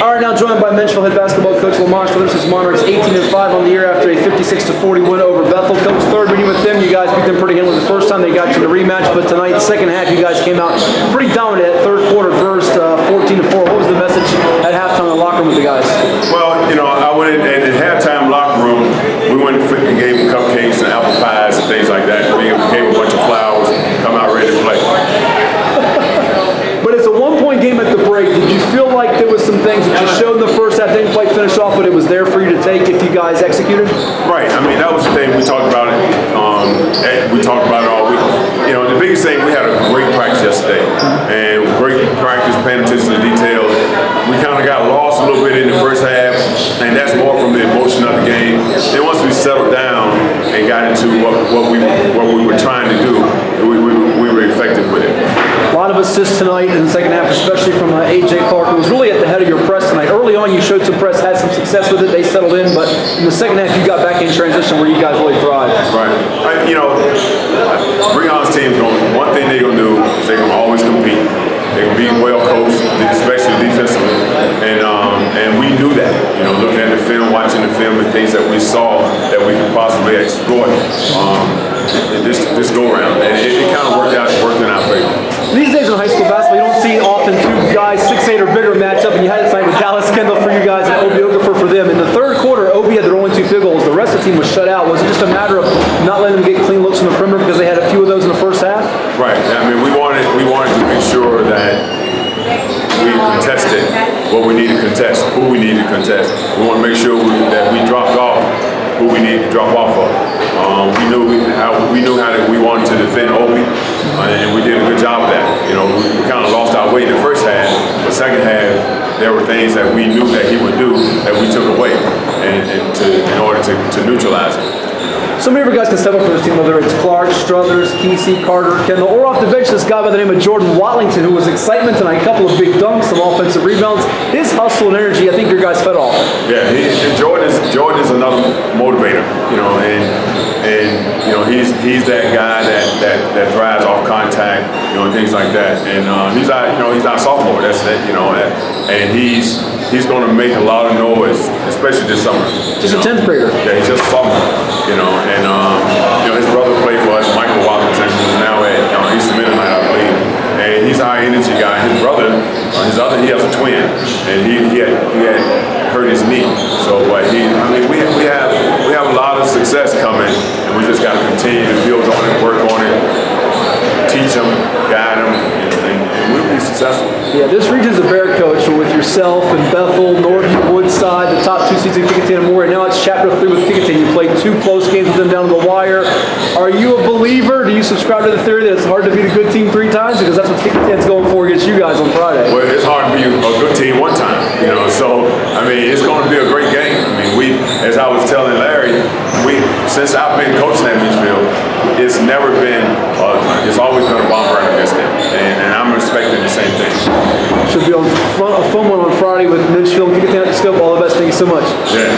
All right, now joined by Menchville head basketball coach Lamont Strothers. This is Monarchs 18-5 on the year after a 56-40 win over Bethel. Coach, third meeting with them. You guys beat them pretty handily the first time they got you the rematch, but tonight, second half, you guys came out pretty dominant at third quarter, first 14-4. What was the message at halftime in the locker room with the guys? Well, I went in at the halftime locker room. We went and gave them cupcakes and apple pies and things like that. We gave a bunch of flowers, come out ready to play. But it's a one-point game at the break. Did you feel like there was some things that you showed in the first half, didn't quite finish off, but it was there for you to take if you guys executed? Right. I mean, that was the thing. We talked about it. We talked about it all week. The biggest thing, we had a great practice yesterday. And great practice, paying attention to detail. We kind of got lost a little bit in the first half, and that's more from the emotion of the game. Then once we settled down and got into what we were trying to do, we were effective with it. A lot of assists tonight in the second half, especially from A.J. Clark, who was really at the head of your press tonight. Early on, you showed some press, had some success with it. They settled in, but in the second half, you got back in transition where you guys really thrived. Right. Breon's team's one thing they're going to do is they're going to always compete. They're going to be well coached, especially defensively. And we knew that, looking at the film, watching the film, and things that we saw that we could possibly exploit in this go-around. And it kind of worked in our favor. These days in high school basketball, you don't see often two guys 6'8" or bigger match up, and you had it tonight with Dallas Kendall for you guys and Obi Okafor for them. In the third quarter, Obi had their only 2 field goals. The rest of the team was shut out. Was it just a matter of not letting them get clean looks from the perimeter because they had a few of those in the first half? Right. I mean, we wanted to make sure that we contested what we needed to contest, who we needed to contest. We want to make sure that we dropped off who we needed to drop off of. We knew how we wanted to defend Obi, and we did a good job of that. We kind of lost our way in the first half, but second half there were things that we knew that he would do that we took away, in order to neutralize it. So many of you guys can step up for this team, whether it's Clark, Strothers, Kesey, Carter, Kendall, or off the bench, this guy by the name of Jordan Watlington, who was excitement tonight, a couple of big dunks, some offensive rebounds. His hustle and energy, I think your guys fed off. Yeah, Jordan is another motivator, and he's that guy that thrives off contact, and things like that. And he's our sophomore. That's it, and he's going to make a lot of noise, especially this summer. Just a 10th grader. Yeah, he's just a sophomore, and his brother played for us, Michael Watlington, who's now at Eastern Mennonite, I believe. And he's a high energy guy. His brother, he has a twin, and he had hurt his knee. So, but we have a lot of success coming, and we just got to continue to build on it, work on it, teach them, guide them, and we'll be successful. Yeah, this region's a bear, coach, with yourself and Bethel, Norview, Woodside, the top 2 seeds in Kecoughtan and more. And now it's chapter 3 with Kecoughtan. You played 2 close games with them down to the wire. Are you a believer? Do you subscribe to the theory that it's hard to beat a good team 3 times? Because that's what Kecoughtan's going for against you guys on Friday. Well, it's hard to be a good team 1 time, So, it's going to be a great game. As I was telling Larry, since I've been coaching at Menchville, it's always been a bomb burner against them. And I'm expecting the same thing. Should be a fun one on Friday with Menchville and Kecoughtan at the Scope. All the best. Thank you so much. Yeah.